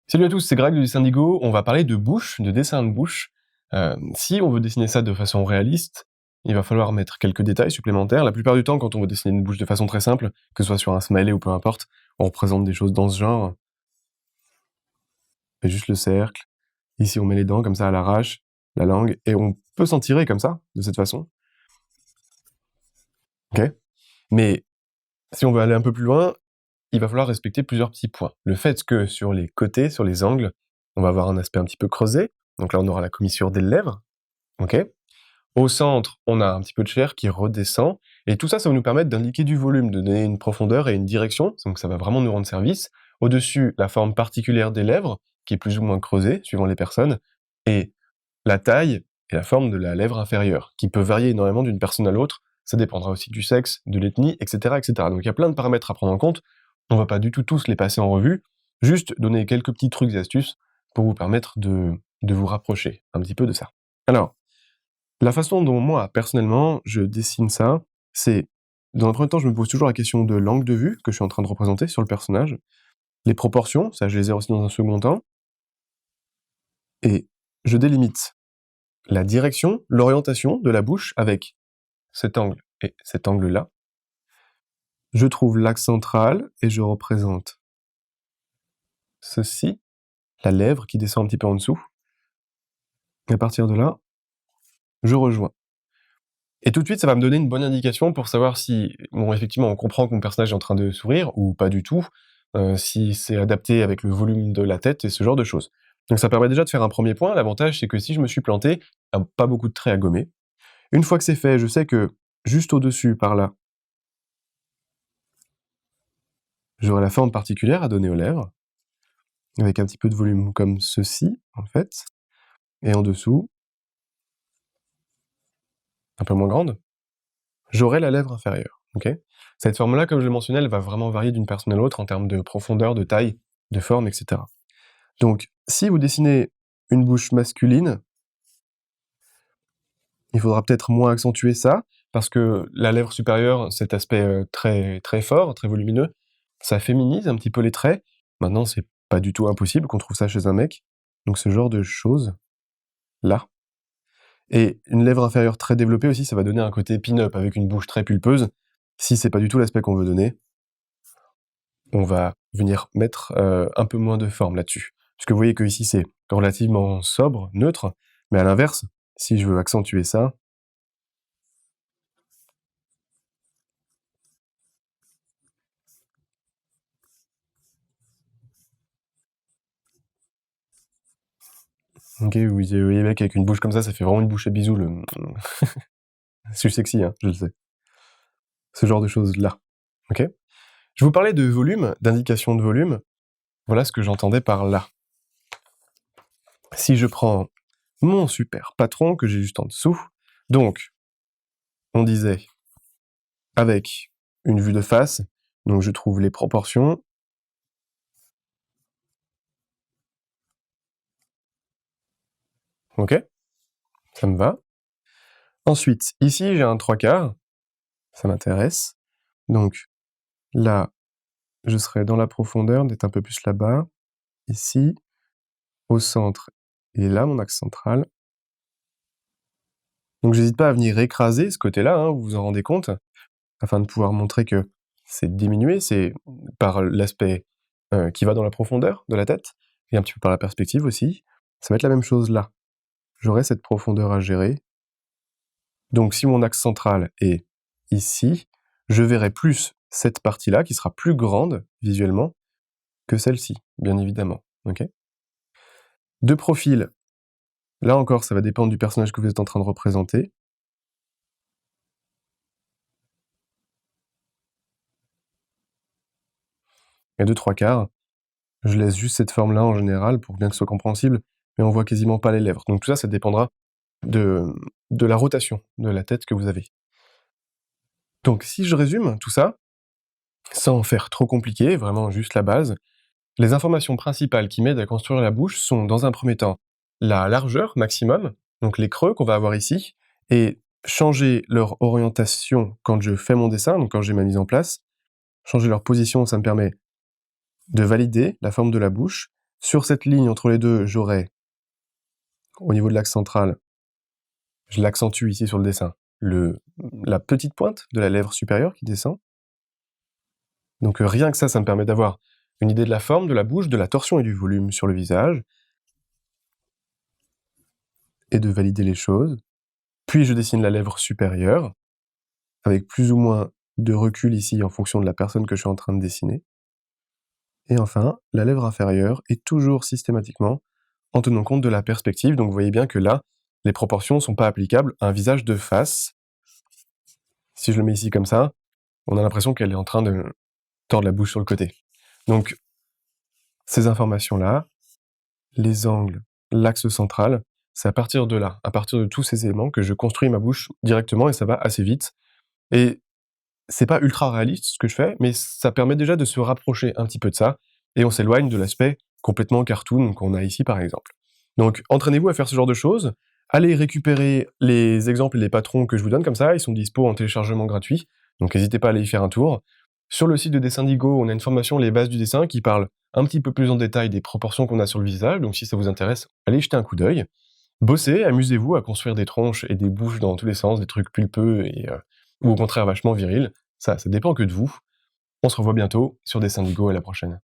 Salut à tous, c'est Greg de Dessin Indigo. On va parler de bouche, de dessin de bouche. Si on veut dessiner ça de façon réaliste, il va falloir mettre quelques détails supplémentaires. La plupart du temps, quand on veut dessiner une bouche de façon très simple, que ce soit sur un smiley ou peu importe, on représente des choses dans ce genre. On fait juste le cercle. Ici, on met les dents comme ça à l'arrache, la langue, et on peut s'en tirer comme ça, de cette façon. Ok. Mais si on veut aller un peu plus loin, il va falloir respecter plusieurs petits points. Le fait que sur les côtés, sur les angles, on va avoir un aspect un petit peu creusé. Donc là, on aura la commissure des lèvres. Ok. Au centre, on a un petit peu de chair qui redescend, et tout ça, ça va nous permettre d'indiquer du volume, de donner une profondeur et une direction, donc ça va vraiment nous rendre service. Au-dessus, la forme particulière des lèvres, qui est plus ou moins creusée, suivant les personnes, et la taille et la forme de la lèvre inférieure, qui peut varier énormément d'une personne à l'autre, ça dépendra aussi du sexe, de l'ethnie, etc., etc. Donc il y a plein de paramètres à prendre en compte, on va pas du tout tous les passer en revue, juste donner quelques petits trucs et astuces pour vous permettre de vous rapprocher un petit peu de ça. Alors, la façon dont moi, personnellement, je dessine ça, c'est, dans un premier temps, je me pose toujours la question de l'angle de vue que je suis en train de représenter sur le personnage, les proportions, ça je les ai aussi dans un second temps, et je délimite la direction, l'orientation de la bouche avec cet angle et cet angle-là. Je trouve l'axe central et je représente ceci, la lèvre qui descend un petit peu en dessous. Et à partir de là, je rejoins. Et tout de suite, ça va me donner une bonne indication pour savoir si, bon, effectivement, on comprend que mon personnage est en train de sourire, ou pas du tout, si c'est adapté avec le volume de la tête et ce genre de choses. Donc ça permet déjà de faire un premier point. L'avantage, c'est que si je me suis planté, il y a pas beaucoup de traits à gommer. Une fois que c'est fait, je sais que juste au-dessus, par là, j'aurai la forme particulière à donner aux lèvres, avec un petit peu de volume comme ceci, en fait, et en dessous, un peu moins grande, j'aurai la lèvre inférieure, ok. Cette forme-là, comme je le mentionnais, elle va vraiment varier d'une personne à l'autre en termes de profondeur, de taille, de forme, etc. Donc, si vous dessinez une bouche masculine, il faudra peut-être moins accentuer ça, parce que la lèvre supérieure, cet aspect très, très fort, très volumineux, ça féminise un petit peu les traits. Maintenant, c'est pas du tout impossible qu'on trouve ça chez un mec. Donc ce genre de choses, là. Et une lèvre inférieure très développée aussi, ça va donner un côté pin-up, avec une bouche très pulpeuse. Si c'est pas du tout l'aspect qu'on veut donner, on va venir mettre un peu moins de forme là-dessus. Parce que vous voyez que ici c'est relativement sobre, neutre, mais à l'inverse, si je veux accentuer ça, ok, vous voyez le mec avec une bouche comme ça fait vraiment une bouche à bisous, le... Je suis sexy, hein, je le sais. Ce genre de choses-là, ok. Je vous parlais de volume, d'indication de volume, voilà ce que j'entendais par là. Si je prends mon super patron que j'ai juste en dessous, donc, on disait, avec une vue de face, donc je trouve les proportions, ok, ça me va. Ensuite, ici j'ai un 3/4, ça m'intéresse, donc là, je serai dans la profondeur, d'être un peu plus là-bas, ici, au centre, et là mon axe central. Donc j'hésite pas à venir écraser ce côté-là, hein, vous vous en rendez compte, afin de pouvoir montrer que c'est diminué, c'est par l'aspect qui va dans la profondeur de la tête, et un petit peu par la perspective aussi. Ça va être la même chose là. J'aurai cette profondeur à gérer. Donc si mon axe central est ici, je verrai plus cette partie-là, qui sera plus grande visuellement, que celle-ci, bien évidemment. Ok. De profil, là encore, ça va dépendre du personnage que vous êtes en train de représenter. Et de 3/4, je laisse juste cette forme-là en général, pour bien que ce soit compréhensible, mais on voit quasiment pas les lèvres. Donc tout ça, ça dépendra de la rotation de la tête que vous avez. Donc si je résume tout ça, sans faire trop compliqué, vraiment juste la base, les informations principales qui m'aident à construire la bouche sont, dans un premier temps, la largeur maximum, donc les creux qu'on va avoir ici, et changer leur orientation quand je fais mon dessin, donc quand j'ai ma mise en place. Changer leur position, ça me permet de valider la forme de la bouche, Sur cette ligne entre les deux, j'aurai, au niveau de l'axe central, je l'accentue ici sur le dessin, la petite pointe de la lèvre supérieure qui descend. Donc rien que ça me permet d'avoir une idée de la forme de la bouche, de la torsion et du volume sur le visage, et de valider les choses. Puis je dessine la lèvre supérieure, avec plus ou moins de recul ici en fonction de la personne que je suis en train de dessiner. Et enfin, la lèvre inférieure, et toujours systématiquement en tenant compte de la perspective. Donc vous voyez bien que là, les proportions ne sont pas applicables à un visage de face. Si je le mets ici comme ça, on a l'impression qu'elle est en train de tordre la bouche sur le côté. Donc, ces informations-là, les angles, l'axe central, c'est à partir de là, à partir de tous ces éléments, que je construis ma bouche directement, et ça va assez vite. Et c'est pas ultra réaliste ce que je fais, mais ça permet déjà de se rapprocher un petit peu de ça, et on s'éloigne de l'aspect complètement cartoon qu'on a ici par exemple. Donc entraînez-vous à faire ce genre de choses, allez récupérer les exemples et les patrons que je vous donne comme ça, ils sont dispo en téléchargement gratuit, donc n'hésitez pas à aller y faire un tour. Sur le site de Dessindigo, on a une formation Les bases du dessin qui parle un petit peu plus en détail des proportions qu'on a sur le visage, donc si ça vous intéresse, allez y jeter un coup d'œil. Bossez, amusez-vous à construire des tronches et des bouches dans tous les sens, des trucs pulpeux ou au contraire vachement virils. Ça dépend que de vous. On se revoit bientôt sur Dessindigo, à la prochaine.